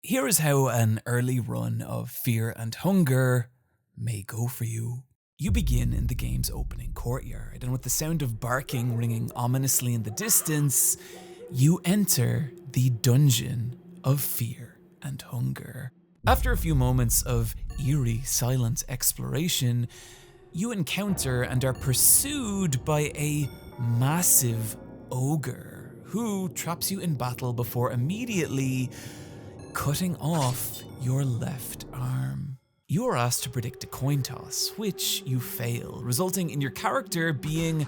Here is how an early run of Fear and Hunger may go for you. You begin in the game's opening courtyard, and with the sound of barking ringing ominously in the distance, you enter the dungeon of Fear and Hunger. After a few moments of eerie, silent exploration, you encounter and are pursued by a massive ogre who traps you in battle before immediately cutting off your left arm. You are asked to predict a coin toss, which you fail, resulting in your character being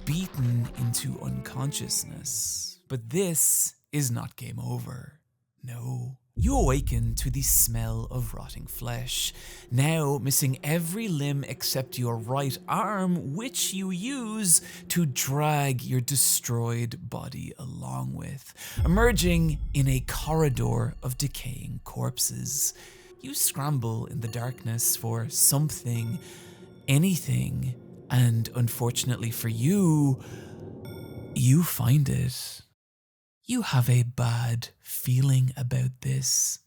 beaten into unconsciousness. But this is not game over. No. You awaken to the smell of rotting flesh, now missing every limb except your right arm, which you use to drag your destroyed body along with, emerging in a corridor of decaying corpses. You scramble in the darkness for something, anything, and unfortunately for you, you find it. You have a bad feeling about this.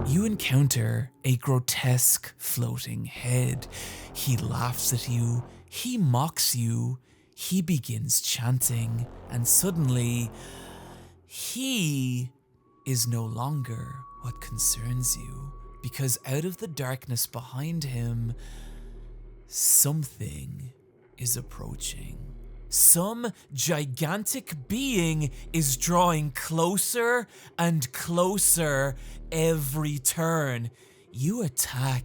You encounter a grotesque floating head. He laughs at you, he mocks you, he begins chanting, and suddenly, he is no longer what concerns you, because out of the darkness behind him, something is approaching. Some gigantic being is drawing closer and closer every turn. You attack,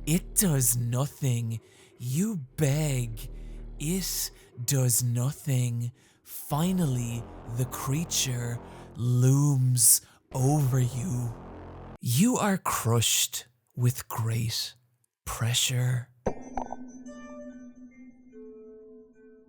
it does nothing. You beg, it does nothing. Finally, the creature looms over you. You are crushed with great pressure.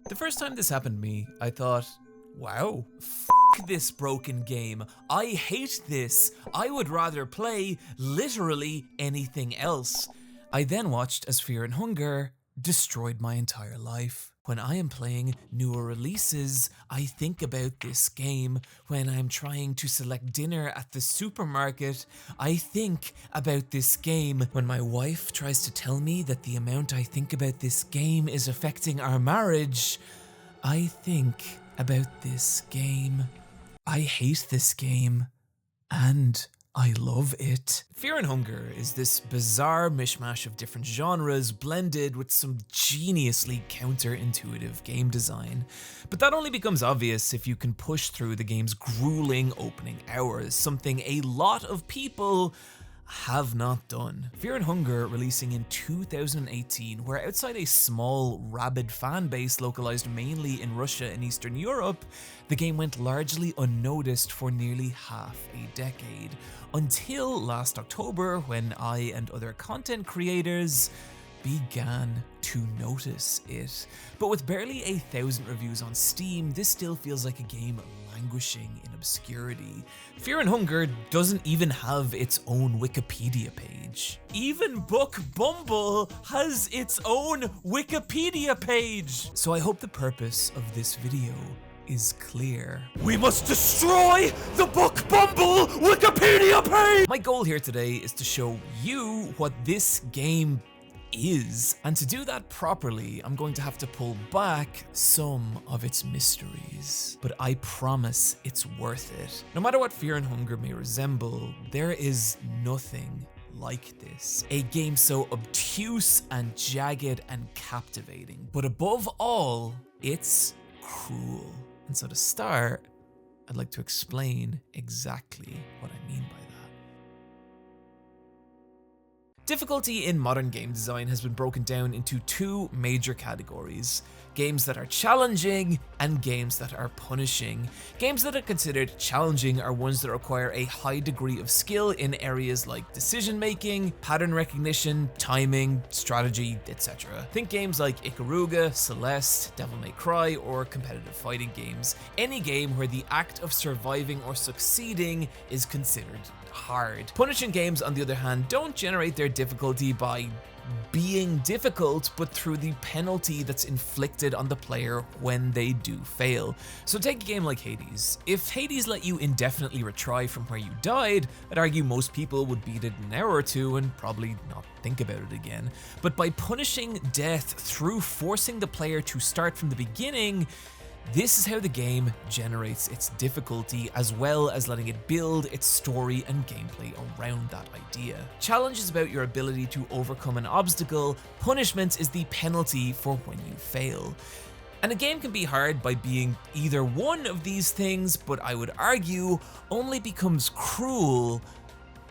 The first time this happened to me, I thought, wow, f*** this broken game. I hate this. I would rather play literally anything else. I then watched as Fear and Hunger destroyed my entire life. When I am playing newer releases, I think about this game. When I'm trying to select dinner at the supermarket, I think about this game. When my wife tries to tell me that the amount I think about this game is affecting our marriage, I think about this game. I hate this game, and I love it. Fear and Hunger is this bizarre mishmash of different genres blended with some geniusly counterintuitive game design. But that only becomes obvious if you can push through the game's grueling opening hours, something a lot of people have not done. Fear and Hunger releasing in 2018, where outside a small, rabid fan base localized mainly in Russia and Eastern Europe, the game went largely unnoticed for nearly half a decade, until last October when I and other content creators began to notice it. But with barely 1,000 reviews on Steam, this still feels like a game languishing in obscurity. Fear and Hunger doesn't even have its own Wikipedia page. Even Book Bumble has its own Wikipedia page! So I hope the purpose of this video is clear. We must destroy the Book Bumble Wikipedia page! My goal here today is to show you what this game is, and to do that properly, I'm going to have to pull back some of its mysteries. But I promise it's worth it. No matter what Fear and Hunger may resemble, there is nothing like this. A game so obtuse and jagged and captivating. But above all, it's cruel. And so to start, I'd like to explain exactly what I mean by that. Difficulty in modern game design has been broken down into two major categories: games that are challenging and games that are punishing. Games that are considered challenging are ones that require a high degree of skill in areas like decision making, pattern recognition, timing, strategy, etc. Think games like Ikaruga, Celeste, Devil May Cry, or competitive fighting games. Any game where the act of surviving or succeeding is considered hard. Punishing games, on the other hand, don't generate their difficulty by being difficult, but through the penalty that's inflicted on the player when they do fail. So take a game like Hades. If Hades let you indefinitely retry from where you died, I'd argue most people would beat it in an hour or two and probably not think about it again. But by punishing death through forcing the player to start from the beginning, this is how the game generates its difficulty, as well as letting it build its story and gameplay around that idea. Challenge is about your ability to overcome an obstacle, punishment is the penalty for when you fail. And a game can be hard by being either one of these things, but I would argue only becomes cruel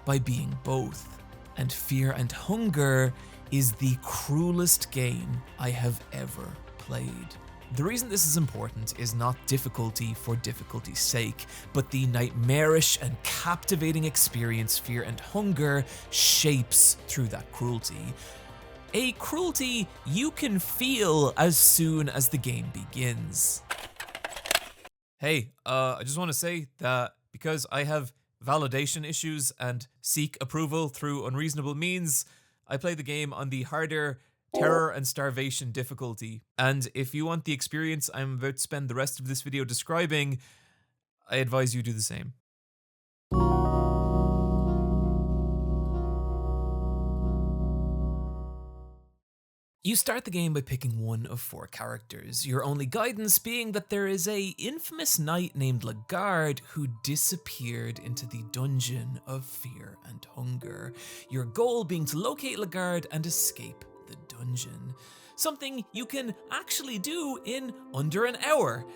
by being both. And Fear and Hunger is the cruelest game I have ever played. The reason this is important is not difficulty for difficulty's sake, but the nightmarish and captivating experience Fear and Hunger shapes through that cruelty. A cruelty you can feel as soon as the game begins. Hey, I just want to say that because I have validation issues and seek approval through unreasonable means, I play the game on the harder terror and starvation difficulty. And if you want the experience I'm about to spend the rest of this video describing, I advise you do the same. You start the game by picking one of 4 characters, your only guidance being that there is a infamous knight named Lagarde who disappeared into the dungeon of Fear and Hunger. Your goal being to locate Lagarde and escape the dungeon. Something you can actually do in under an hour.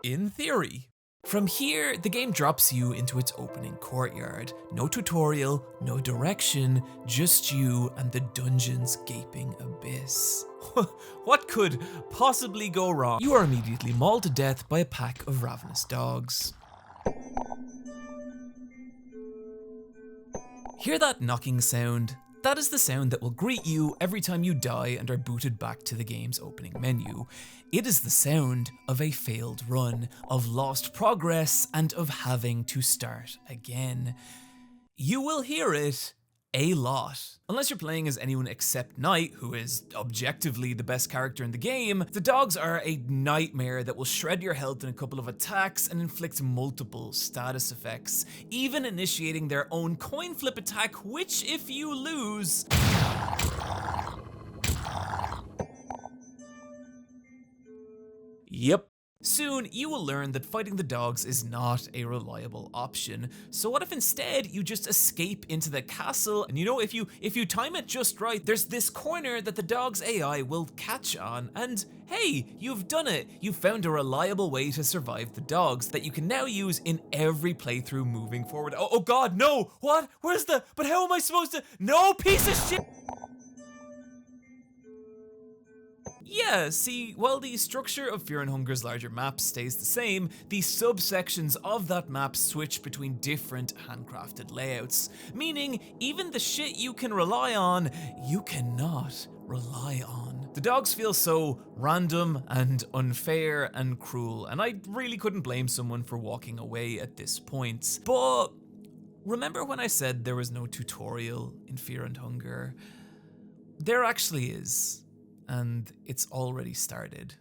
In theory. From here, the game drops you into its opening courtyard. No tutorial, no direction, just you and the dungeon's gaping abyss. What could possibly go wrong? You are immediately mauled to death by a pack of ravenous dogs. Hear that knocking sound? That is the sound that will greet you every time you die and are booted back to the game's opening menu. It is the sound of a failed run, of lost progress, and of having to start again. You will hear it a lot. Unless you're playing as anyone except Knight, who is objectively the best character in the game, the dogs are a nightmare that will shred your health in a couple of attacks and inflict multiple status effects, even initiating their own coin flip attack, which if you lose... Yep. Soon, you will learn that fighting the dogs is not a reliable option. So what if instead you just escape into the castle, and you know, if you time it just right, there's this corner that the dog's AI will catch on, and hey, you've done it. You've found a reliable way to survive the dogs that you can now use in every playthrough moving forward. Oh god, no! What? Where's the... But how am I supposed to... No, piece of shit! Yeah, see, while the structure of Fear and Hunger's larger map stays the same, the subsections of that map switch between different handcrafted layouts, meaning even the shit you can rely on, you cannot rely on. The dogs feel so random and unfair and cruel, and I really couldn't blame someone for walking away at this point. But remember when I said there was no tutorial in Fear and Hunger? There actually is. And it's already started.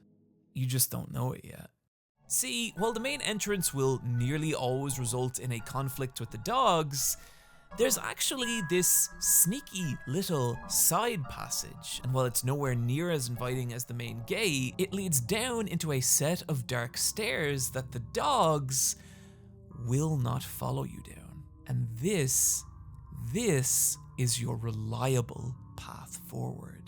You just don't know it yet. See, while the main entrance will nearly always result in a conflict with the dogs, there's actually this sneaky little side passage, and while it's nowhere near as inviting as the main gate, it leads down into a set of dark stairs that the dogs will not follow you down. And this is your reliable path forward.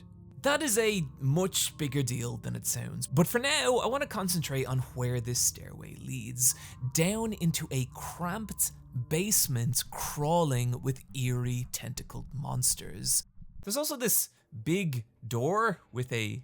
That is a much bigger deal than it sounds, but for now, I want to concentrate on where this stairway leads, down into a cramped basement crawling with eerie tentacled monsters. There's also this big door with a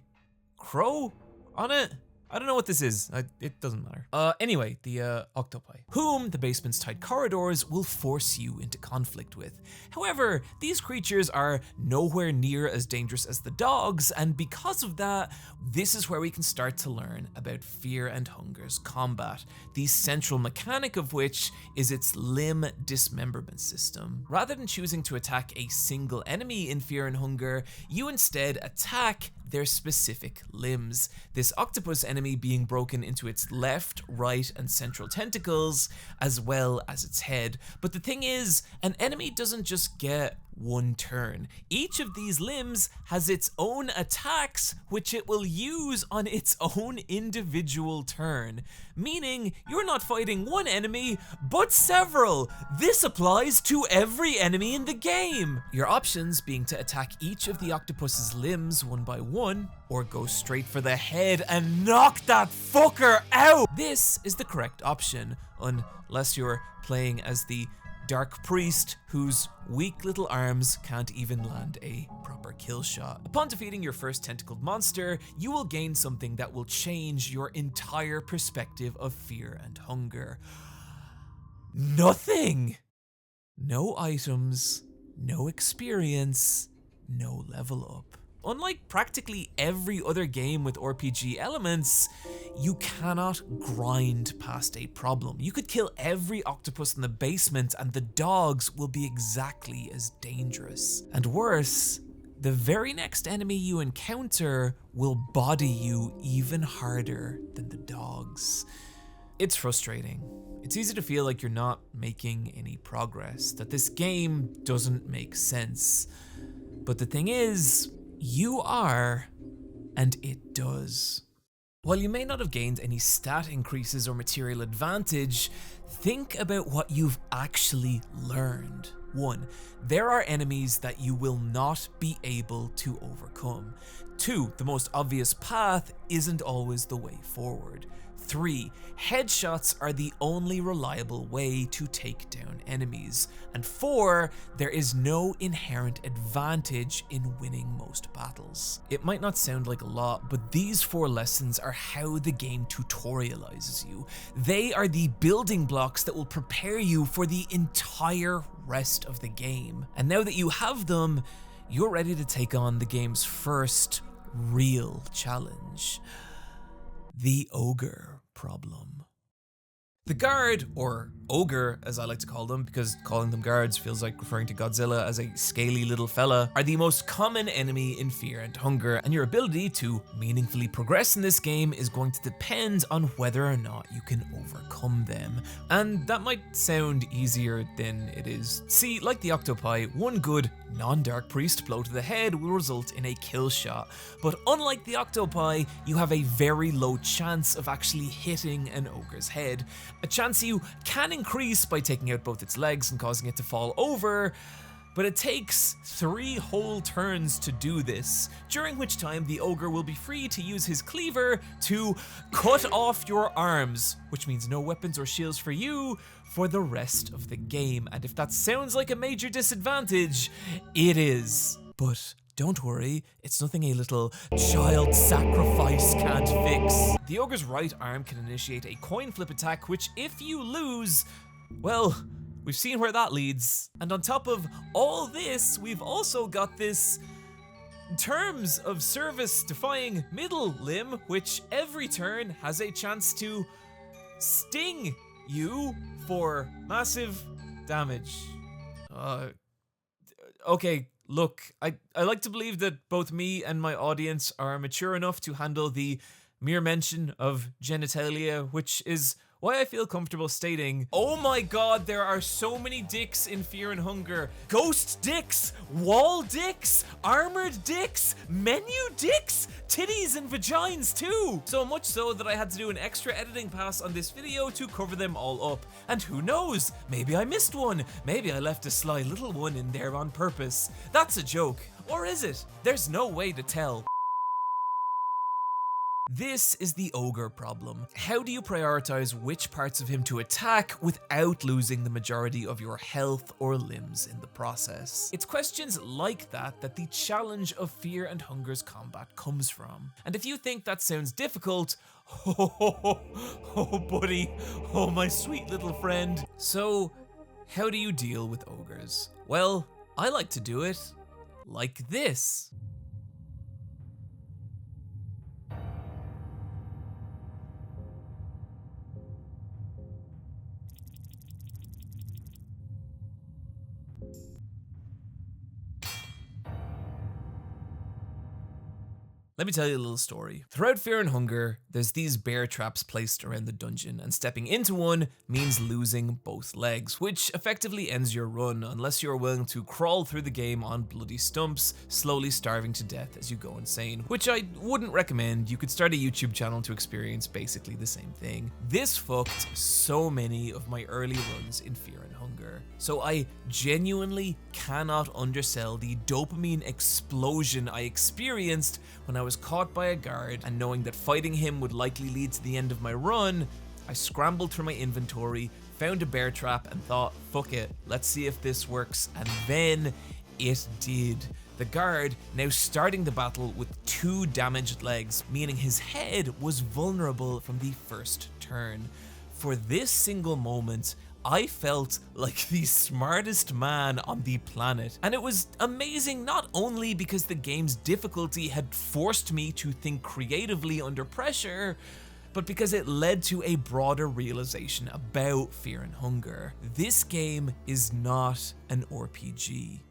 crow on it. I don't know what this is. It doesn't matter. Anyway, the octopi, whom the basement's tight corridors will force you into conflict with. However, these creatures are nowhere near as dangerous as the dogs, and because of that, this is where we can start to learn about Fear and Hunger's combat, the central mechanic of which is its limb dismemberment system. Rather than choosing to attack a single enemy in Fear and Hunger, you instead attack their specific limbs. This octopus enemy being broken into its left, right, and central tentacles, as well as its head. But the thing is, an enemy doesn't just get one turn. Each of these limbs has its own attacks, which it will use on its own individual turn. Meaning, you're not fighting one enemy, but several. This applies to every enemy in the game. Your options being to attack each of the octopus's limbs one by one, or go straight for the head and knock that fucker out. This is the correct option, unless you're playing as the Dark Priest, whose weak little arms can't even land a proper kill shot. Upon defeating your first tentacled monster, you will gain something that will change your entire perspective of Fear and Hunger. Nothing! No items, no experience, no level up. Unlike practically every other game with RPG elements, you cannot grind past a problem. You could kill every octopus in the basement and the dogs will be exactly as dangerous. And worse, the very next enemy you encounter will body you even harder than the dogs. It's frustrating. It's easy to feel like you're not making any progress, that this game doesn't make sense. But the thing is, you are, and it does. While you may not have gained any stat increases or material advantage, think about what you've actually learned. 1. There are enemies that you will not be able to overcome. 2. The most obvious path isn't always the way forward. 3. Headshots are the only reliable way to take down enemies. And 4. There is no inherent advantage in winning most battles. It might not sound like a lot, but these 4 lessons are how the game tutorializes you. They are the building blocks that will prepare you for the entire rest of the game. And now that you have them, you're ready to take on the game's first real challenge: the ogre problem. The guard, or ogre as I like to call them, because calling them guards feels like referring to Godzilla as a scaly little fella, are the most common enemy in Fear and Hunger, and your ability to meaningfully progress in this game is going to depend on whether or not you can overcome them. And that might sound easier than it is. See, like the octopi, one good non-Dark Priest blow to the head will result in a kill shot, but unlike the octopi, you have a very low chance of actually hitting an ogre's head. A chance you can increase by taking out both its legs and causing it to fall over, but it takes 3 whole turns to do this, during which time the ogre will be free to use his cleaver to cut off your arms, which means no weapons or shields for you for the rest of the game. And if that sounds like a major disadvantage, it is. But don't worry, it's nothing a little child sacrifice can't fix. The ogre's right arm can initiate a coin flip attack, which if you lose, well, we've seen where that leads. And on top of all this, we've also got this terms of service defying middle limb, which every turn has a chance to sting you for massive damage. Okay. Look, I like to believe that both me and my audience are mature enough to handle the mere mention of genitalia, which is why I feel comfortable stating, oh my god, there are so many dicks in Fear and Hunger. Ghost dicks, wall dicks, armored dicks, menu dicks, titties and vagines too. So much so that I had to do an extra editing pass on this video to cover them all up. And who knows, maybe I missed one. Maybe I left a sly little one in there on purpose. That's a joke. Or is it? There's no way to tell. This is the ogre problem. How do you prioritize which parts of him to attack without losing the majority of your health or limbs in the process? It's questions like that that the challenge of Fear and Hunger's combat comes from. And if you think that sounds difficult, oh buddy, oh my sweet little friend. So, how do you deal with ogres? Well, I like to do it like this. Let me tell you a little story. Throughout Fear and Hunger, there's these bear traps placed around the dungeon, and stepping into one means losing both legs, which effectively ends your run unless you're willing to crawl through the game on bloody stumps, slowly starving to death as you go insane, which I wouldn't recommend. You could start a YouTube channel to experience basically the same thing. This fucked so many of my early runs in Fear and Hunger. So I genuinely cannot undersell the dopamine explosion I experienced when I was caught by a guard, and knowing that fighting him would likely lead to the end of my run, I scrambled through my inventory, found a bear trap, and thought, fuck it, let's see if this works, and then it did. The guard, now starting the battle with 2 damaged legs, meaning his head was vulnerable from the first turn. For this single moment, I felt like the smartest man on the planet, and it was amazing not only because the game's difficulty had forced me to think creatively under pressure, but because it led to a broader realization about Fear and Hunger. This game is not an RPG.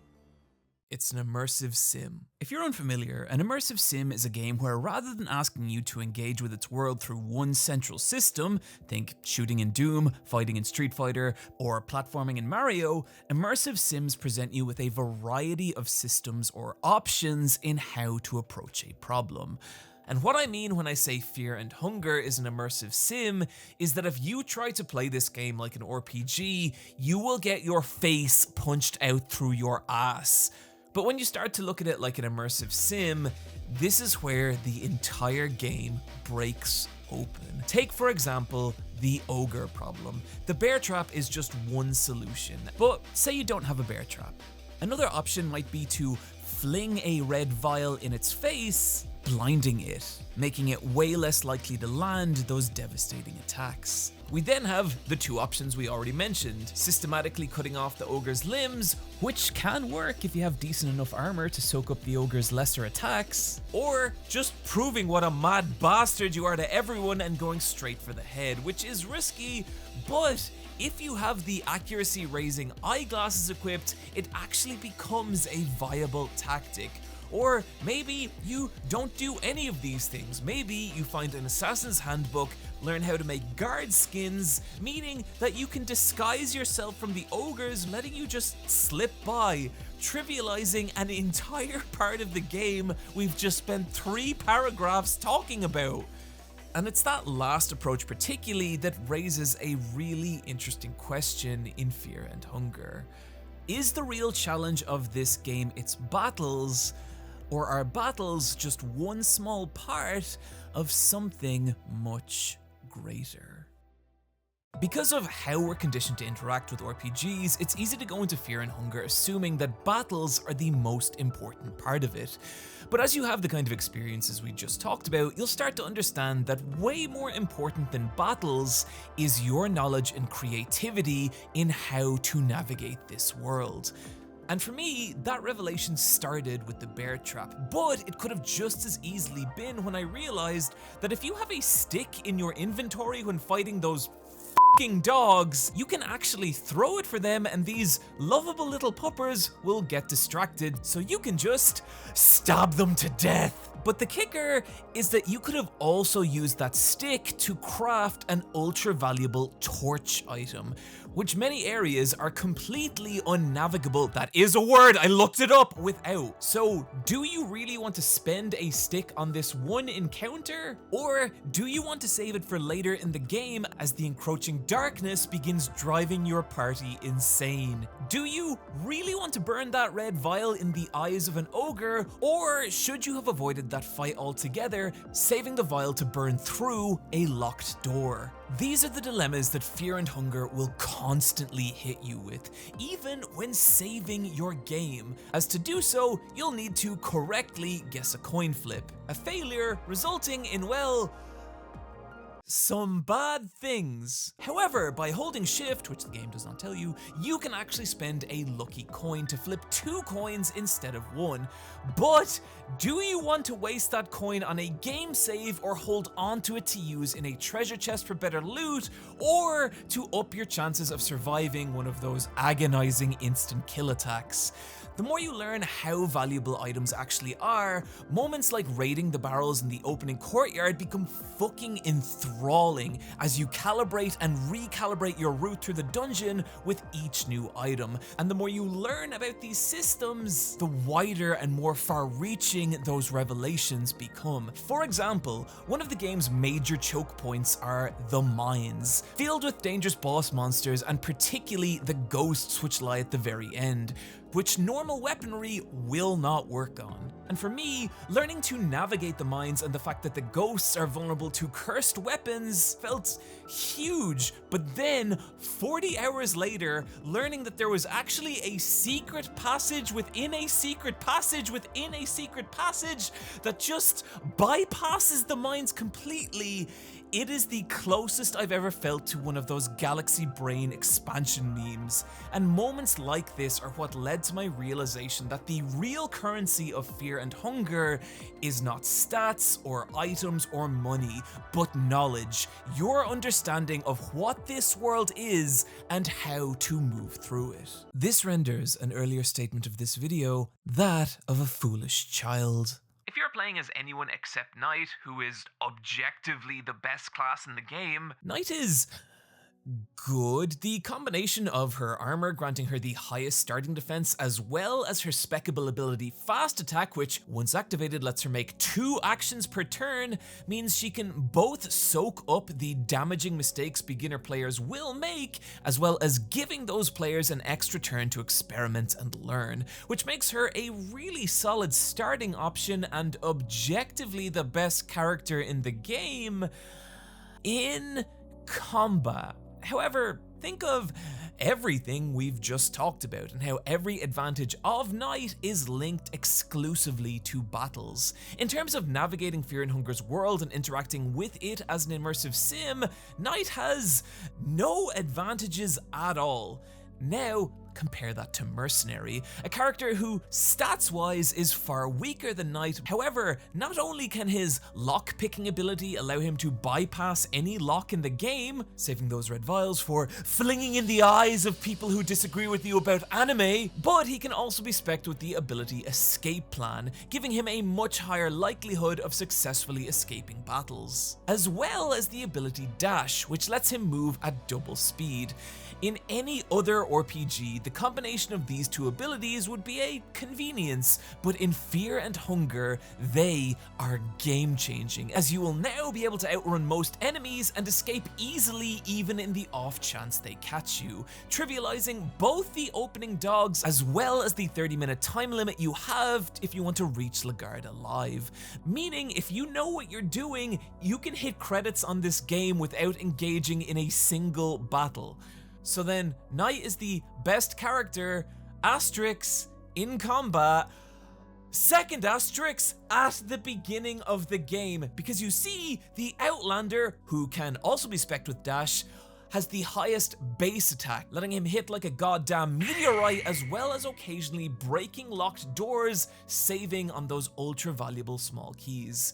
It's an immersive sim. If you're unfamiliar, an immersive sim is a game where rather than asking you to engage with its world through one central system, think shooting in Doom, fighting in Street Fighter, or platforming in Mario, immersive sims present you with a variety of systems or options in how to approach a problem. And what I mean when I say Fear and Hunger is an immersive sim is that if you try to play this game like an RPG, you will get your face punched out through your ass. But when you start to look at it like an immersive sim, this is where the entire game breaks open. Take, for example, the ogre problem. The bear trap is just one solution, but say you don't have a bear trap. Another option might be to fling a red vial in its face, blinding it, making it way less likely to land those devastating attacks. We then have the 2 options we already mentioned, systematically cutting off the ogre's limbs, which can work if you have decent enough armor to soak up the ogre's lesser attacks, or just proving what a mad bastard you are to everyone and going straight for the head, which is risky, but if you have the accuracy raising eyeglasses equipped, it actually becomes a viable tactic. Or maybe you don't do any of these things. Maybe you find an assassin's handbook, learn how to make guard skins, meaning that you can disguise yourself from the ogres, letting you just slip by, trivializing an entire part of the game we've just spent 3 paragraphs talking about. And it's that last approach particularly that raises a really interesting question in Fear and Hunger. Is the real challenge of this game its battles, or are battles just one small part of something much greater? Because of how we're conditioned to interact with RPGs, it's easy to go into Fear and Hunger assuming that battles are the most important part of it. But as you have the kind of experiences we just talked about, you'll start to understand that way more important than battles is your knowledge and creativity in how to navigate this world. And for me, that revelation started with the bear trap, but it could have just as easily been when I realized that if you have a stick in your inventory when fighting those f***ing dogs, you can actually throw it for them and these lovable little puppers will get distracted, so you can just stab them to death. But the kicker is that you could have also used that stick to craft an ultra valuable torch item, which many areas are completely unnavigable. That is a word, I looked it up, without. So do you really want to spend a stick on this one encounter? Or do you want to save it for later in the game as the encroaching darkness begins driving your party insane. Do you really want to burn that red vial in the eyes of an ogre, or should you have avoided that fight altogether, saving the vial to burn through a locked door? These are the dilemmas that fear and hunger will constantly hit you with, even when saving your game, as to do so, you'll need to correctly guess a coin flip. A failure resulting in, well, some bad things. However, by holding shift, which the game does not tell you, you can actually spend a lucky coin to flip 2 coins instead of 1. But do you want to waste that coin on a game save, or hold on to it to use in a treasure chest for better loot, or to up your chances of surviving one of those agonizing instant kill attacks? The more you learn how valuable items actually are, moments like raiding the barrels in the opening courtyard become fucking enthralling as you calibrate and recalibrate your route through the dungeon with each new item. And the more you learn about these systems, the wider and more far-reaching those revelations become. For example, one of the game's major choke points are the mines, filled with dangerous boss monsters and particularly the ghosts which lie at the very end, which normal weaponry will not work on. And for me, learning to navigate the mines and the fact that the ghosts are vulnerable to cursed weapons felt huge. But then, 40 hours later, learning that there was actually a secret passage within a secret passage within a secret passage that just bypasses the mines completely, it is the closest I've ever felt to one of those galaxy brain expansion memes. And moments like this are what led to my realization that the real currency of fear and hunger is not stats or items or money, but knowledge, your understanding of what this world is and how to move through it. This renders an earlier statement of this video that of a foolish child. If you're playing as anyone except Knight, who is objectively the best class in the game, Knight is good. The combination of her armor granting her the highest starting defense, as well as her speccable ability Fast Attack, which once activated lets her make 2 actions per turn, means she can both soak up the damaging mistakes beginner players will make, as well as giving those players an extra turn to experiment and learn, which makes her a really solid starting option and objectively the best character in the game in combat. However, think of everything we've just talked about and how every advantage of Knight is linked exclusively to battles. In terms of navigating Fear and Hunger's world and interacting with it as an immersive sim, Knight has no advantages at all. Now, compare that to Mercenary, a character who, stats-wise, is far weaker than Knight. However, not only can his lock-picking ability allow him to bypass any lock in the game, saving those red vials for flinging in the eyes of people who disagree with you about anime, but he can also be specced with the ability Escape Plan, giving him a much higher likelihood of successfully escaping battles, as well as the ability Dash, which lets him move at double speed. In any other RPG, the combination of these 2 abilities would be a convenience, but in Fear and Hunger, they are game-changing, as you will now be able to outrun most enemies and escape easily even in the off chance they catch you, trivializing both the opening dogs as well as the 30-minute time limit you have if you want to reach Lagarde alive. Meaning, if you know what you're doing, you can hit credits on this game without engaging in a single battle. So then, Knight is the best character, asterisk, in combat, second asterisk, at the beginning of the game, because you see, the Outlander, who can also be specced with Dash, has the highest base attack, letting him hit like a goddamn meteorite, as well as occasionally breaking locked doors, saving on those ultra valuable small keys.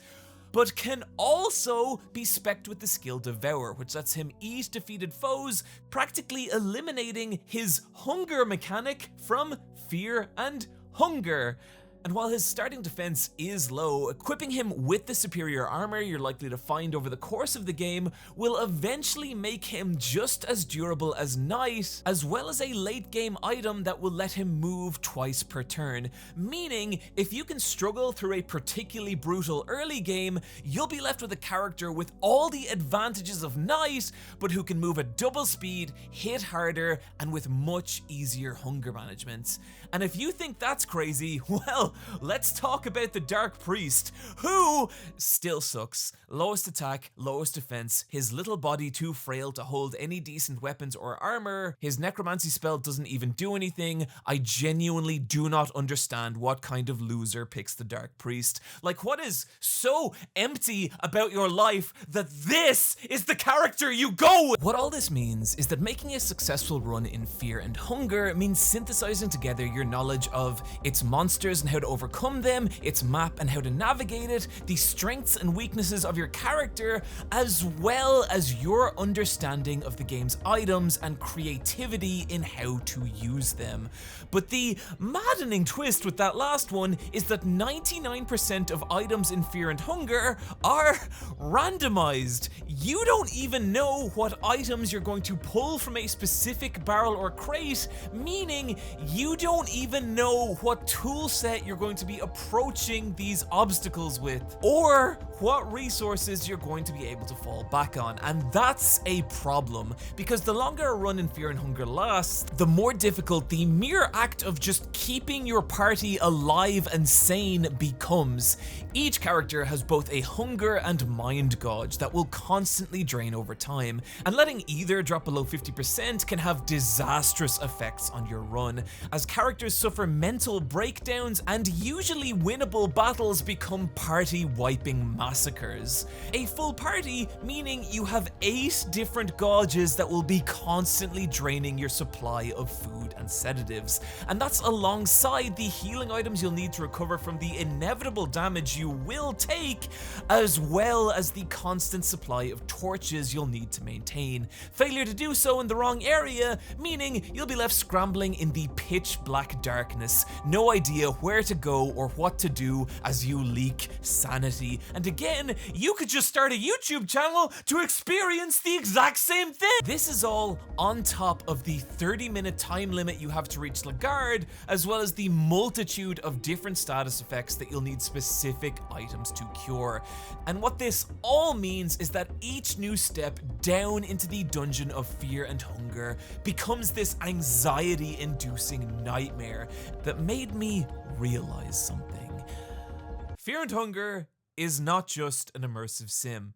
But can also be specced with the skill Devour, which lets him eat defeated foes, practically eliminating his hunger mechanic from Fear and Hunger. And while his starting defense is low, equipping him with the superior armor you're likely to find over the course of the game will eventually make him just as durable as Knight, as well as a late game item that will let him move twice per turn, meaning if you can struggle through a particularly brutal early game, you'll be left with a character with all the advantages of Knight, but who can move at double speed, hit harder, and with much easier hunger management. And if you think that's crazy, well, let's talk about the Dark Priest, who still sucks. Lowest attack, lowest defense, his little body too frail to hold any decent weapons or armor, his necromancy spell doesn't even do anything. I genuinely do not understand what kind of loser picks the Dark Priest. Like, what is so empty about your life that this is the character you go with? What all this means is that making a successful run in Fear and Hunger means synthesizing together your knowledge of its monsters and how to overcome them, its map and how to navigate it, the strengths and weaknesses of your character, as well as your understanding of the game's items and creativity in how to use them. But the maddening twist with that last one is that 99% of items in Fear and Hunger are randomized. You don't even know what items you're going to pull from a specific barrel or crate, meaning you don't even know what tool set you're going to be approaching these obstacles with, or what resources you're going to be able to fall back on. And that's a problem, because the longer a run in Fear and Hunger lasts, the more difficult the mere act of just keeping your party alive and sane becomes. Each character has both a hunger and mind gauge that will constantly drain over time, and letting either drop below 50% can have disastrous effects on your run, as characters suffer mental breakdowns and usually winnable battles become party-wiping massacres. A full party meaning you have 8 different gauges that will be constantly draining your supply of food and sedatives, and that's alongside the healing items you'll need to recover from the inevitable damage you will take, as well as the constant supply of torches you'll need to maintain. Failure to do so in the wrong area, meaning you'll be left scrambling in the pitch black darkness, no idea where to go or what to do as you leak sanity. And again, you could just start a YouTube channel to experience the exact same thing. This is all on top of the 30-minute time limit you have to reach Lagarde, as well as the multitude of different status effects that you'll need specific items to cure. And what this all means is that each new step down into the dungeon of Fear and Hunger becomes this anxiety-inducing nightmare that made me realize something. Fear and Hunger is not just an immersive sim.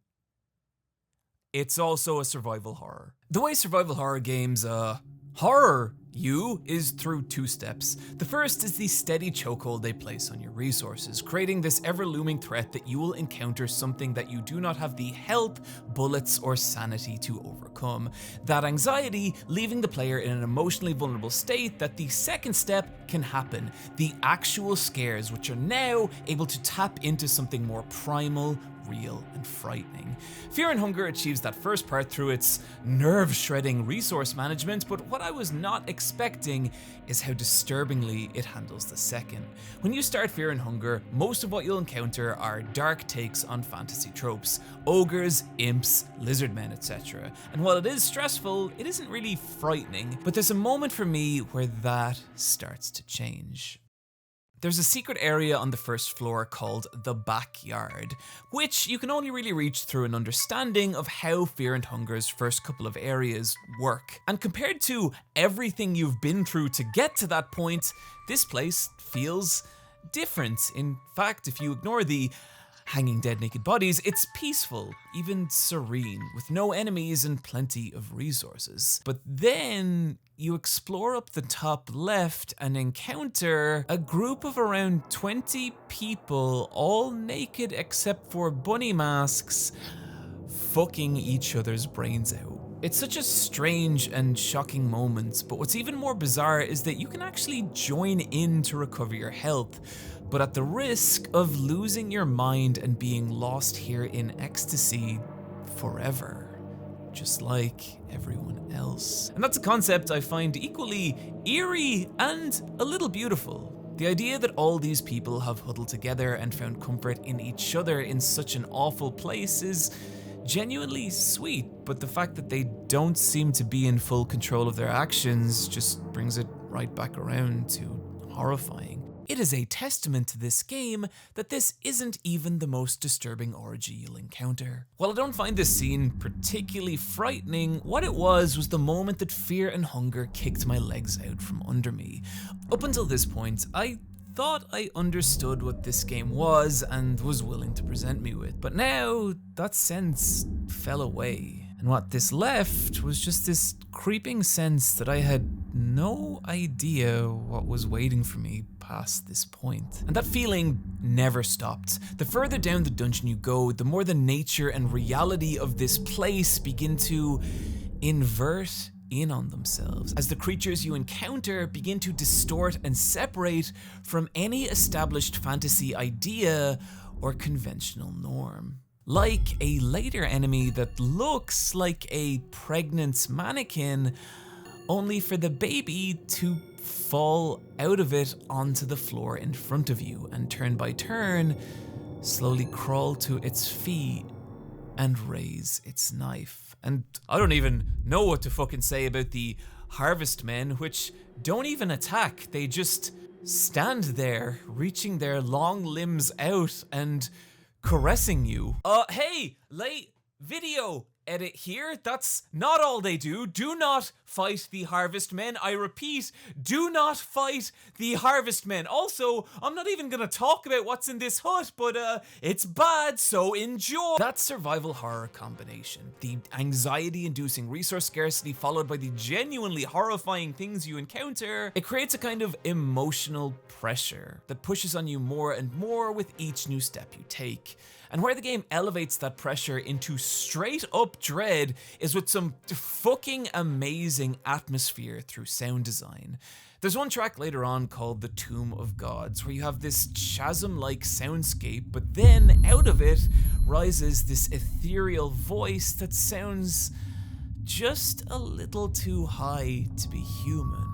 It's also a survival horror. The way survival horror games, horror you is through 2 steps. The first is the steady chokehold they place on your resources, creating this ever-looming threat that you will encounter something that you do not have the health, bullets, or sanity to overcome. That anxiety leaving the player in an emotionally vulnerable state that the second step can happen, the actual scares, which are now able to tap into something more primal, real, and frightening. Fear and Hunger achieves that first part through its nerve-shredding resource management, but what I was not expecting is how disturbingly it handles the second. When you start Fear and Hunger, most of what you'll encounter are dark takes on fantasy tropes, ogres, imps, lizard men, etc. And while it is stressful, it isn't really frightening, but there's a moment for me where that starts to change. There's a secret area on the first floor called the Backyard, which you can only really reach through an understanding of how Fear and Hunger's first couple of areas work. And compared to everything you've been through to get to that point, this place feels different. In fact, if you ignore the hanging dead naked bodies, it's peaceful, even serene, with no enemies and plenty of resources. But then you explore up the top left and encounter a group of around 20 people, all naked except for bunny masks, fucking each other's brains out. It's such a strange and shocking moment, but what's even more bizarre is that you can actually join in to recover your health, but at the risk of losing your mind and being lost here in ecstasy forever, just like everyone else. And that's a concept I find equally eerie and a little beautiful. The idea that all these people have huddled together and found comfort in each other in such an awful place is genuinely sweet, but the fact that they don't seem to be in full control of their actions just brings it right back around to horrifying. It is a testament to this game that this isn't even the most disturbing orgy you'll encounter. While I don't find this scene particularly frightening, what it was the moment that fear and hunger kicked my legs out from under me. Up until this point, I thought I understood what this game was and was willing to present me with, but now that sense fell away. And what this left was just this creeping sense that I had no idea what was waiting for me past this point. And that feeling never stopped. The further down the dungeon you go, the more the nature and reality of this place begin to invert in on themselves, as the creatures you encounter begin to distort and separate from any established fantasy idea or conventional norm. Like a later enemy that looks like a pregnant mannequin, only for the baby to fall out of it onto the floor in front of you and turn by turn, slowly crawl to its feet and raise its knife. And I don't even know what to fucking say about the harvest men, which don't even attack, they just stand there, reaching their long limbs out and caressing you. Hey, late video edit here. That's not all they do. Do not fight the harvest men. I repeat, do not fight the harvest men. Also, I'm not even gonna talk about what's in this hut, but it's bad, so enjoy. That survival horror combination, the anxiety-inducing resource scarcity followed by the genuinely horrifying things you encounter, it creates a kind of emotional pressure that pushes on you more and more with each new step you take. And where the game elevates that pressure into straight up dread is with some fucking amazing atmosphere through sound design. There's one track later on called The Tomb of Gods, where you have this chasm-like soundscape, but then out of it rises this ethereal voice that sounds just a little too high to be human.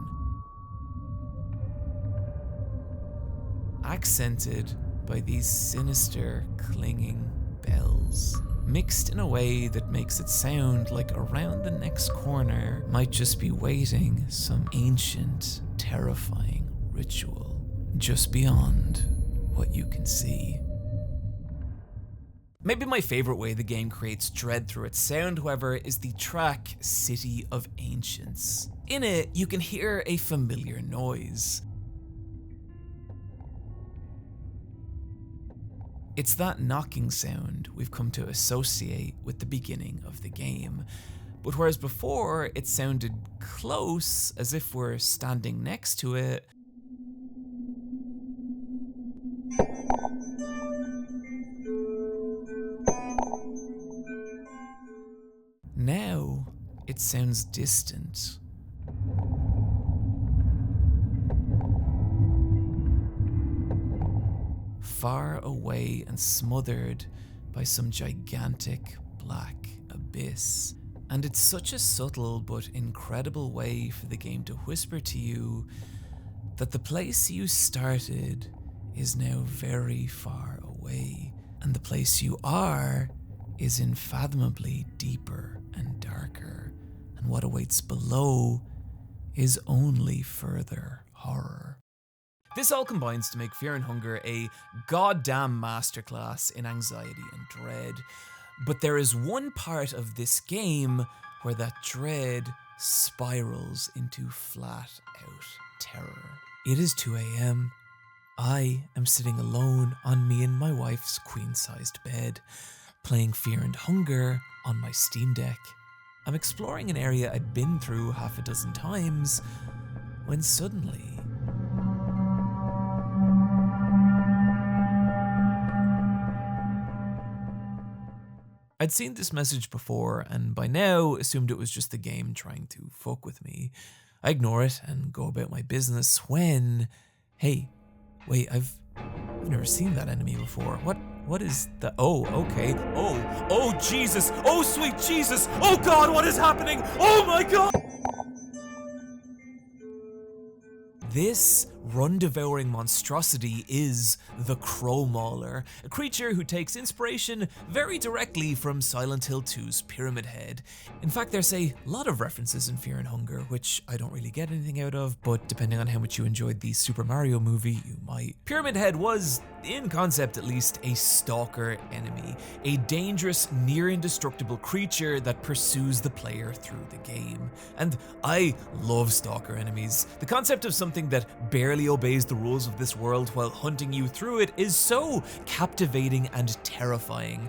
Accented by these sinister, clinging bells, mixed in a way that makes it sound like around the next corner might just be waiting some ancient, terrifying ritual just beyond what you can see. Maybe my favorite way the game creates dread through its sound, however, is the track City of Ancients. In it, you can hear a familiar noise. It's that knocking sound we've come to associate with the beginning of the game, but whereas before it sounded close, as if we're standing next to it, now it sounds distant. Far away and smothered by some gigantic black abyss. And it's such a subtle but incredible way for the game to whisper to you that the place you started is now very far away, and the place you are is unfathomably deeper and darker, and what awaits below is only further horror. This all combines to make Fear and Hunger a goddamn masterclass in anxiety and dread. But there is one part of this game where that dread spirals into flat out terror. It is 2 a.m. I am sitting alone on me and my wife's queen-sized bed, playing Fear and Hunger on my Steam Deck. I'm exploring an area I'd been through half a dozen times, when suddenly I'd seen this message before, and by now assumed it was just the game trying to fuck with me. I ignore it and go about my business when, hey, wait, I've never seen that enemy before. What is that? Oh, okay. Oh, Jesus. Oh, sweet Jesus. Oh God, what is happening? Oh my God. This run-devouring monstrosity is the Crow Mauler, a creature who takes inspiration very directly from Silent Hill 2's Pyramid Head. In fact, there's a lot of references in Fear and Hunger, which I don't really get anything out of, but depending on how much you enjoyed the Super Mario movie, you might. Pyramid Head was, in concept at least, a stalker enemy, a dangerous, near indestructible creature that pursues the player through the game. And I love stalker enemies. The concept of something that barely obeys the rules of this world while hunting you through it is so captivating and terrifying.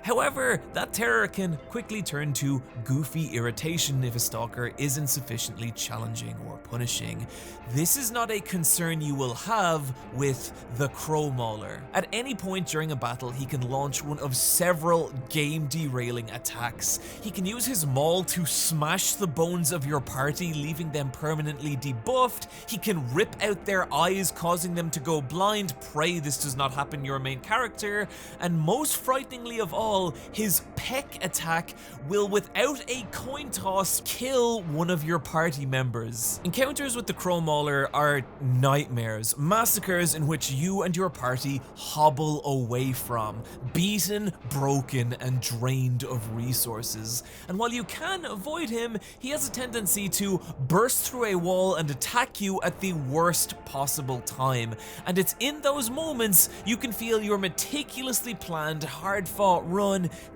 However, that terror can quickly turn to goofy irritation if a stalker isn't sufficiently challenging or punishing. This is not a concern you will have with the Crow Mauler. At any point during a battle, he can launch one of several game-derailing attacks. He can use his maul to smash the bones of your party, leaving them permanently debuffed. He can rip out their eyes, causing them to go blind. Pray this does not happen to your main character. And most frighteningly of all, his peck attack will, without a coin toss, kill one of your party members. Encounters with the Crow Mauler are nightmares, massacres in which you and your party hobble away from, beaten, broken, and drained of resources. And while you can avoid him, he has a tendency to burst through a wall and attack you at the worst possible time. And it's in those moments you can feel your meticulously planned, hard-fought run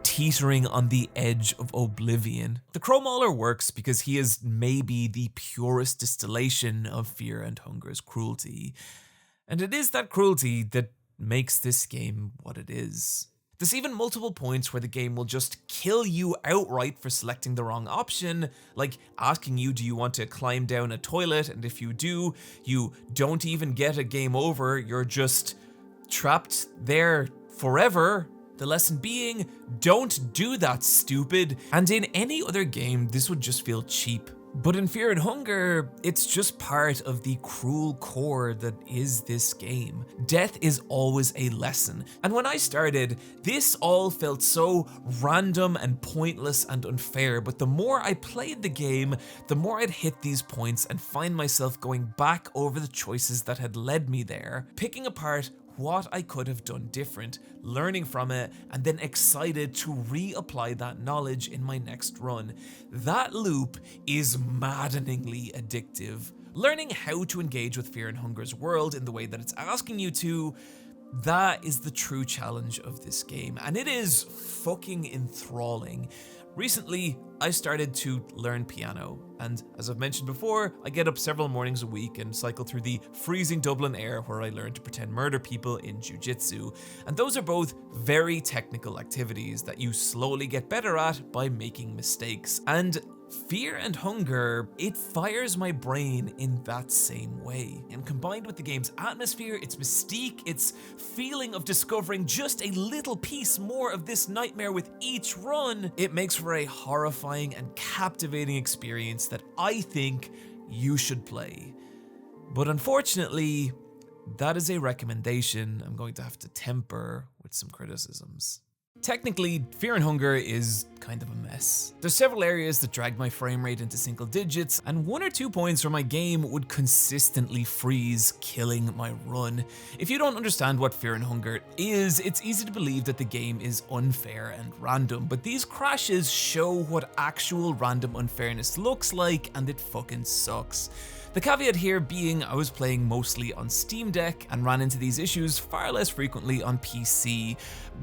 teetering on the edge of oblivion. The Crow Mauler works because he is maybe the purest distillation of Fear and Hunger's cruelty. And it is that cruelty that makes this game what it is. There's even multiple points where the game will just kill you outright for selecting the wrong option, like asking you, do you want to climb down a toilet? And if you do, you don't even get a game over, you're just trapped there forever. The lesson being, don't do that, stupid. And in any other game, this would just feel cheap. But in Fear and Hunger, it's just part of the cruel core that is this game. Death is always a lesson. And when I started, this all felt so random and pointless and unfair, but the more I played the game, the more I'd hit these points and find myself going back over the choices that had led me there, picking apart what I could have done different, learning from it, and then excited to reapply that knowledge in my next run. That loop is maddeningly addictive. Learning how to engage with Fear and Hunger's world in the way that it's asking you to, that is the true challenge of this game, and it is fucking enthralling. Recently, I started to learn piano, and as I've mentioned before, I get up several mornings a week and cycle through the freezing Dublin air where I learn to pretend murder people in jiu-jitsu. And those are both very technical activities that you slowly get better at by making mistakes. And Fear and Hunger, it fires my brain in that same way. And combined with the game's atmosphere, its mystique, its feeling of discovering just a little piece more of this nightmare with each run, it makes for a horrifying and captivating experience that I think you should play. But unfortunately, that is a recommendation I'm going to have to temper with some criticisms. Technically, Fear and Hunger is kind of a mess. There's several areas that drag my frame rate into single digits, and 1 or 2 points where my game would consistently freeze, killing my run. If you don't understand what Fear and Hunger is, it's easy to believe that the game is unfair and random, but these crashes show what actual random unfairness looks like, and it fucking sucks. The caveat here being I was playing mostly on Steam Deck and ran into these issues far less frequently on PC,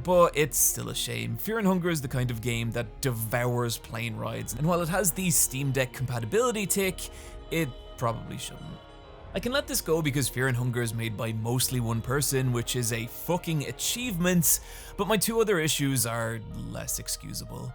but it's still a shame. Fear and Hunger is the kind of game that devours plane rides, and while it has the Steam Deck compatibility tick, it probably shouldn't. I can let this go because Fear and Hunger is made by mostly one person, which is a fucking achievement, but my 2 other issues are less excusable.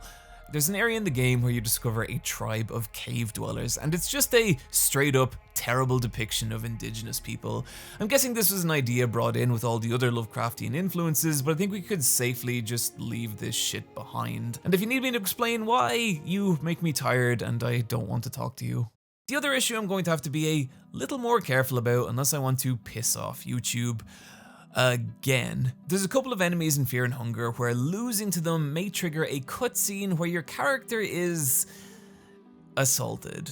There's an area in the game where you discover a tribe of cave dwellers, and it's just a straight up terrible depiction of indigenous people. I'm guessing this was an idea brought in with all the other Lovecraftian influences, but I think we could safely just leave this shit behind. And if you need me to explain why, you make me tired and I don't want to talk to you. The other issue I'm going to have to be a little more careful about unless I want to piss off YouTube. Again, there's a couple of enemies in Fear and Hunger where losing to them may trigger a cutscene where your character is assaulted.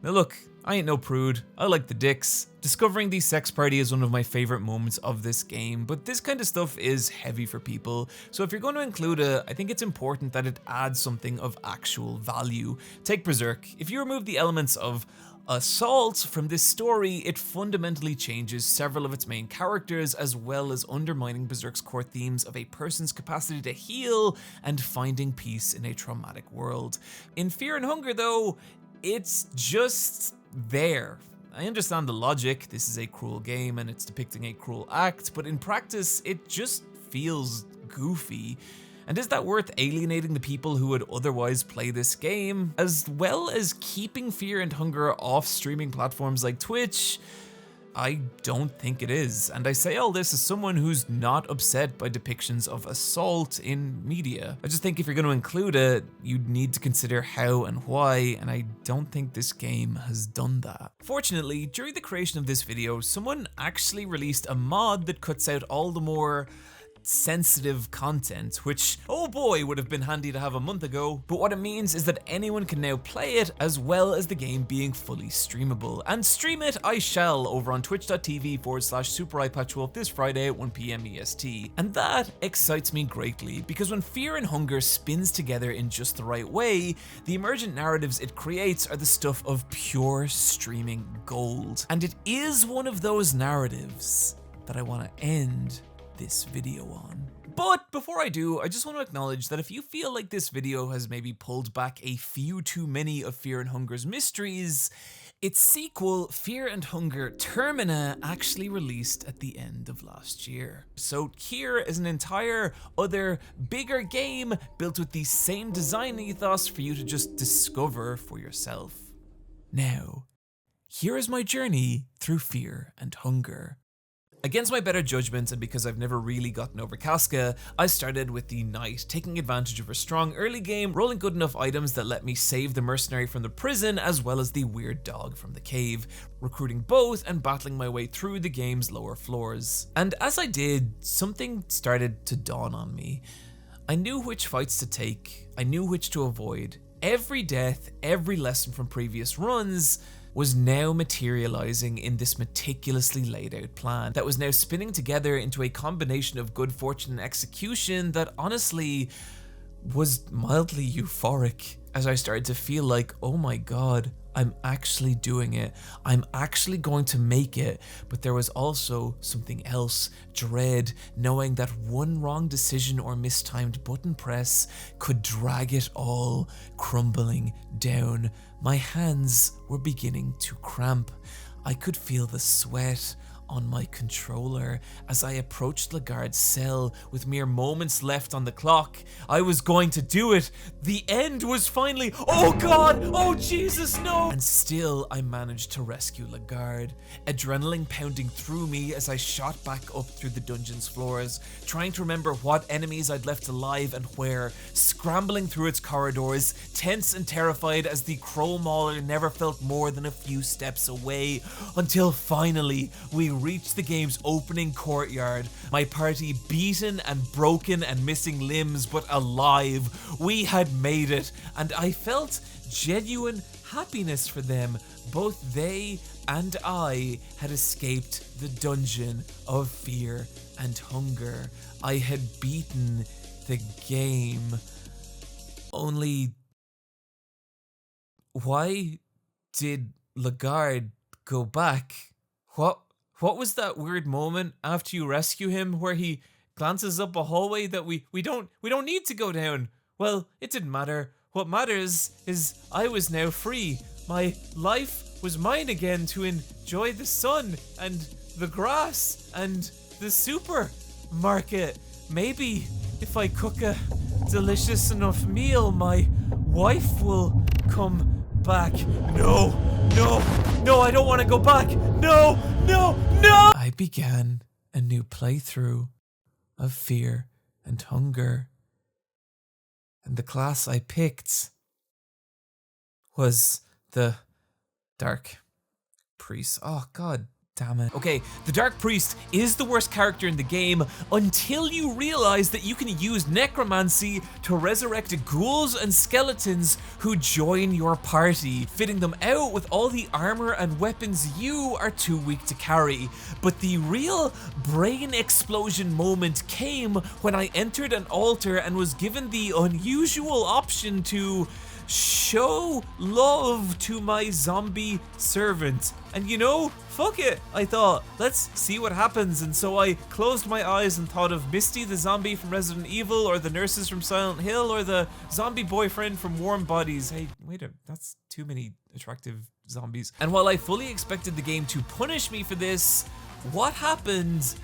Now look, I ain't no prude, I like the dicks. Discovering the sex party is one of my favorite moments of this game, but this kind of stuff is heavy for people, so if you're going to include it, I think it's important that it adds something of actual value. Take Berserk. If you remove the elements of assault from this story, it fundamentally changes several of its main characters, as well as undermining Berserk's core themes of a person's capacity to heal and finding peace in a traumatic world. In Fear and Hunger though, it's just there. I understand the logic, this is a cruel game and it's depicting a cruel act, but in practice it just feels goofy. And is that worth alienating the people who would otherwise play this game, as well as keeping Fear and Hunger off streaming platforms like Twitch? I don't think it is, and I say all this as someone who's not upset by depictions of assault in media. I just think if you're going to include it, you'd need to consider how and why, and I don't think this game has done that. Fortunately, during the creation of this video, someone actually released a mod that cuts out all the more sensitive content, which, oh boy, would have been handy to have a month ago. But what it means is that anyone can now play it, as well as the game being fully streamable. And stream it I shall over on twitch.tv/SuperEyePatchWolf this Friday at 1 PM EST. And that excites me greatly, because when Fear and Hunger spins together in just the right way, the emergent narratives it creates are the stuff of pure streaming gold. And it is one of those narratives that I want to end this video on. But before I do, I just want to acknowledge that if you feel like this video has maybe pulled back a few too many of Fear and Hunger's mysteries, its sequel, Fear and Hunger Termina, actually released at the end of last year. So here is an entire other bigger game built with the same design ethos for you to just discover for yourself. Now, here is my journey through Fear and Hunger. Against my better judgment, and because I've never really gotten over Casca, I started with the Knight, taking advantage of her strong early game, rolling good enough items that let me save the mercenary from the prison as well as the weird dog from the cave, recruiting both and battling my way through the game's lower floors. And as I did, something started to dawn on me. I knew which fights to take, I knew which to avoid. Every death, every lesson from previous runs was now materializing in this meticulously laid out plan that was now spinning together into a combination of good fortune and execution that honestly was mildly euphoric, as I started to feel like, oh my god, I'm actually doing it. I'm actually going to make it. But there was also something else, dread, knowing that one wrong decision or mistimed button press could drag it all crumbling down. My hands were beginning to cramp. I could feel the sweat on my controller as I approached Lagarde's cell with mere moments left on the clock. I was going to do it. The end was finally, oh god, oh Jesus, no! And still I managed to rescue Lagarde, adrenaline pounding through me as I shot back up through the dungeon's floors, trying to remember what enemies I'd left alive and where, scrambling through its corridors, tense and terrified as the Crow Mauler never felt more than a few steps away, until finally we reached the game's opening courtyard, my party beaten and broken and missing limbs, but alive. We had made it, and I felt genuine happiness for them. Both they and I had escaped the dungeon of Fear and Hunger. I had beaten the game. Only, why did Lagarde go back? What was that weird moment after you rescue him where he glances up a hallway that we don't need to go down? Well, it didn't matter. What matters is I was now free. My life was mine again to enjoy the sun and the grass and the supermarket. Maybe if I cook a delicious enough meal, my wife will come back. No, I don't want to go back. No. I began a new playthrough of Fear and Hunger. And the class I picked was the Dark Priest. Oh god Damn it. Okay, the Dark Priest is the worst character in the game until you realize that you can use necromancy to resurrect ghouls and skeletons who join your party, fitting them out with all the armor and weapons you are too weak to carry. But the real brain explosion moment came when I entered an altar and was given the unusual option to show love to my zombie servant. And you know, fuck it, I thought, let's see what happens. And so I closed my eyes and thought of Misty the zombie from Resident Evil, or the nurses from Silent Hill, or the zombie boyfriend from Warm Bodies. Hey, wait a, that's too many attractive zombies. And while I fully expected the game to punish me for this, what happened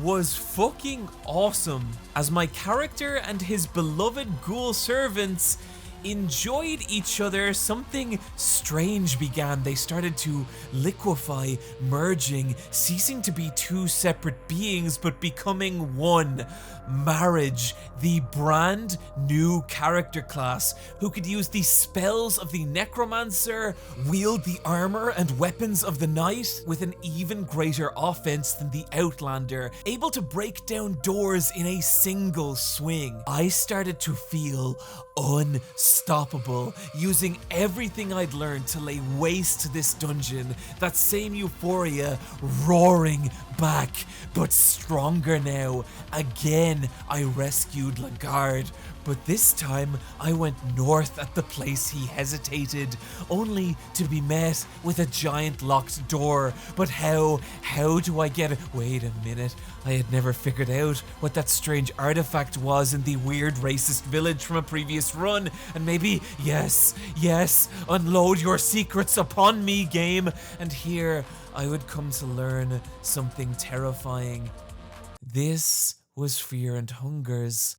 was fucking awesome. As my character and his beloved ghoul servants enjoyed each other, something strange began. They started to liquefy, merging, ceasing to be two separate beings, but becoming one. Marriage, the brand new character class who could use the spells of the necromancer, wield the armor and weapons of the knight with an even greater offense than the outlander, able to break down doors in a single swing. I started to feel unstoppable, using everything I'd learned to lay waste to this dungeon, that same euphoria roaring back, but stronger now. Again, I rescued Lagarde, but this time I went north at the place he hesitated, only to be met with a giant locked door. But how do I get it? Wait a minute, I had never figured out what that strange artifact was in the weird racist village from a previous run. And maybe, yes, unload your secrets upon me, game. And here I would come to learn something terrifying. This was Fear and Hunger's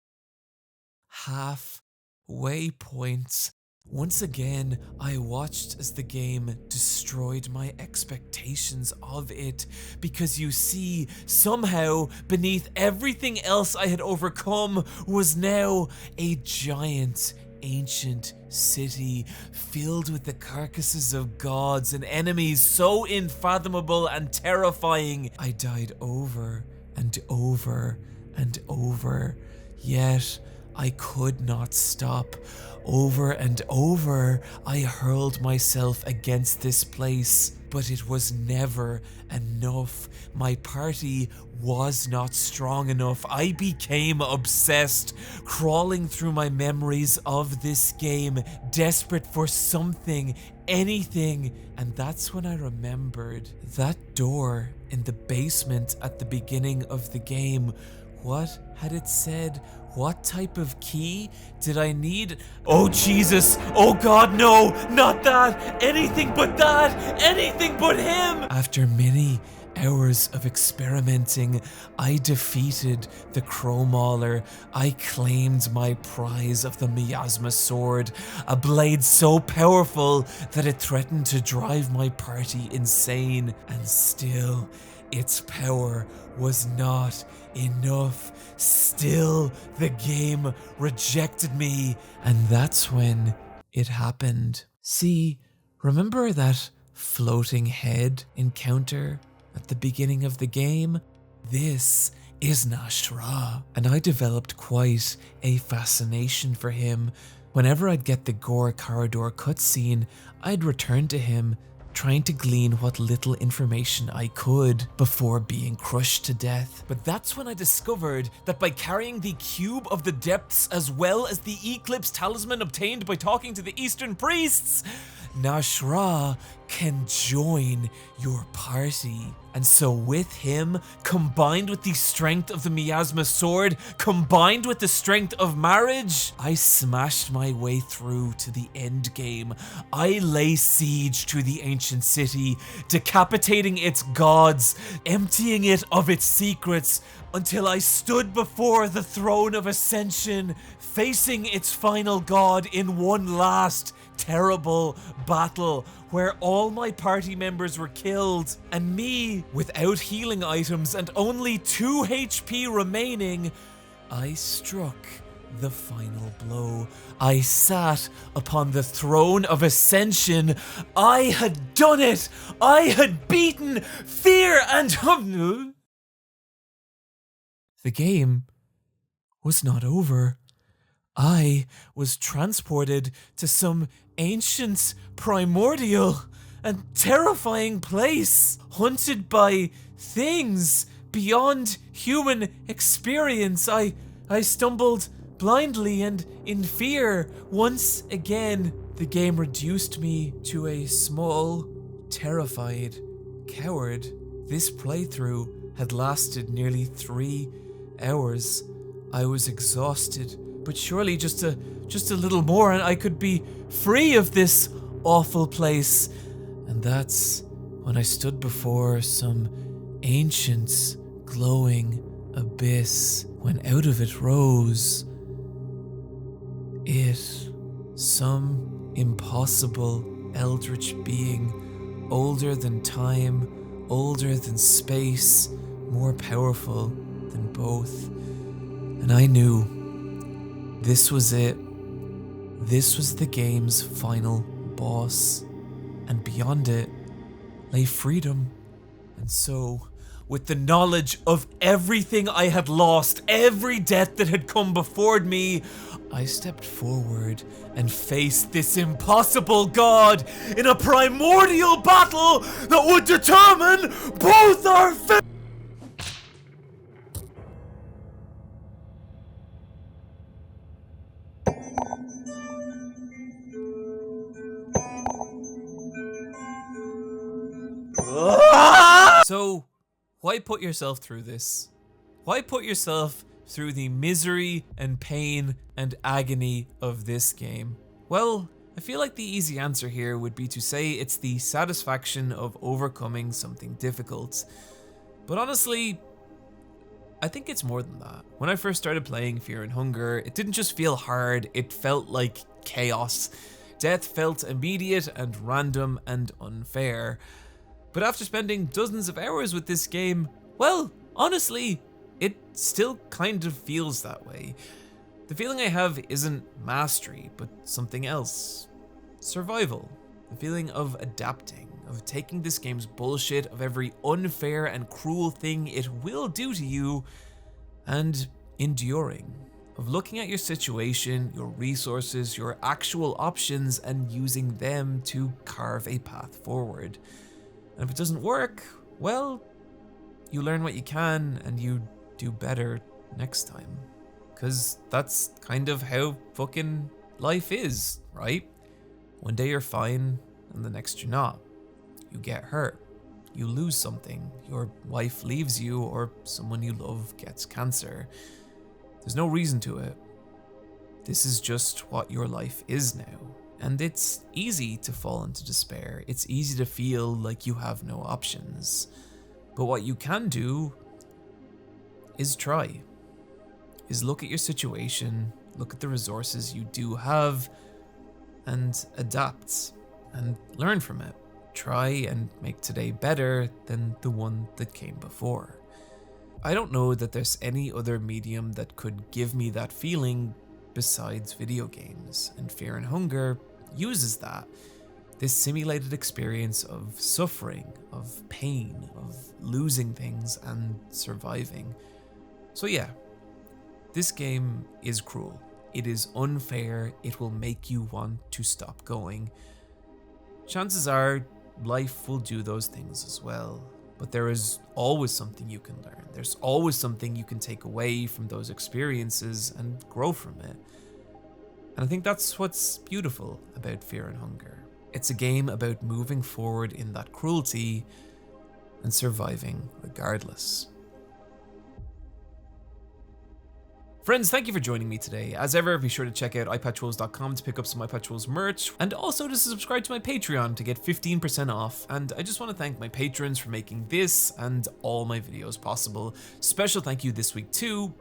halfway point. Once again, I watched as the game destroyed my expectations of it, because you see, somehow, beneath everything else I had overcome was now a giant, ancient city filled with the carcasses of gods and enemies so unfathomable and terrifying. I died over and over and over, yet I could not stop. Over and over, I hurled myself against this place, but it was never enough. My party was not strong enough. I became obsessed, crawling through my memories of this game, desperate for something, anything. And that's when I remembered that door in the basement at the beginning of the game. What had it said? What type of key did I need? Oh Jesus! Oh God, no! Not that! Anything but that! Anything but him! After many hours of experimenting, I defeated the Crow Mauler. I claimed my prize of the miasma sword, a blade so powerful that it threatened to drive my party insane. And still, its power was not enough. Still, the game rejected me, and that's when it happened. See, remember that floating head encounter at the beginning of the game? This is Nashra, and I developed quite a fascination for him. Whenever I'd get the Gore Corridor cutscene, I'd return to him, trying to glean what little information I could before being crushed to death. But that's when I discovered that by carrying the Cube of the Depths as well as the Eclipse Talisman obtained by talking to the Eastern Priests, Nashra can join your party. And so with him, combined with the strength of the miasma sword, combined with the strength of marriage, I smashed my way through to the end game. I lay siege to the ancient city, decapitating its gods, emptying it of its secrets, until I stood before the throne of ascension, facing its final god in one last terrible battle where all my party members were killed, and me, without healing items and only 2 HP remaining, I struck the final blow. I sat upon the throne of ascension. I had done it. I had beaten fear and the game was not over. I was transported to some ancient, primordial, and terrifying place, haunted by things beyond human experience. I stumbled blindly and in fear. Once again, the game reduced me to a small, terrified coward. This playthrough had lasted nearly 3 hours. I was exhausted, but surely just a little more and I could be free of this awful place. And that's when I stood before some ancient, glowing abyss. When out of it rose some impossible eldritch being, older than time, older than space, more powerful than both. And I knew this was it. This was the game's final boss. And beyond it lay freedom. And so, with the knowledge of everything I had lost, every death that had come before me, I stepped forward and faced this impossible god in a primordial battle that would determine both our fate. So, why put yourself through this? Why put yourself through the misery and pain and agony of this game? Well, I feel like the easy answer here would be to say it's the satisfaction of overcoming something difficult. But honestly, I think it's more than that. When I first started playing Fear and Hunger, it didn't just feel hard, it felt like chaos. Death felt immediate and random and unfair. But after spending dozens of hours with this game, well, honestly, it still kind of feels that way. The feeling I have isn't mastery, but something else. Survival. The feeling of adapting, of taking this game's bullshit, of every unfair and cruel thing it will do to you, and enduring. Of looking at your situation, your resources, your actual options, and using them to carve a path forward. And if it doesn't work, well, you learn what you can and you do better next time. 'Cause that's kind of how fucking life is, right? One day you're fine and the next you're not. You get hurt, you lose something, your wife leaves you, or someone you love gets cancer. There's no reason to it. This is just what your life is now. And it's easy to fall into despair. It's easy to feel like you have no options. But what you can do is try. Is look at your situation, look at the resources you do have, and adapt and learn from it. Try and make today better than the one that came before. I don't know that there's any other medium that could give me that feeling besides video games, and Fear and Hunger uses that. This simulated experience of suffering, of pain, of losing things and surviving. So yeah, this game is cruel. It is unfair. It will make you want to stop going. Chances are life will do those things as well. But there is always something you can learn. There's always something you can take away from those experiences and grow from it. And I think that's what's beautiful about Fear and Hunger. It's a game about moving forward in that cruelty and surviving regardless. Friends, thank you for joining me today. As ever, be sure to check out iPatchWolves.com to pick up some iPatchWolves merch, and also to subscribe to my Patreon to get 15% off. And I just want to thank my patrons for making this and all my videos possible. Special thank you this week to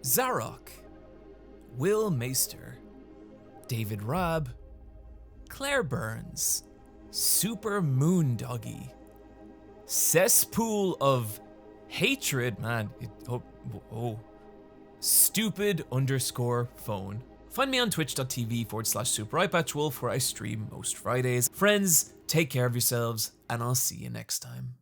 Zarok, Will Meister, David Rabb, Claire Burns, Super Moon Doggy, Cesspool of Hatred, man, stupid_phone. Find me on twitch.tv/SuperEyePatchWolf, where I stream most Fridays. Friends, take care of yourselves, and I'll see you next time.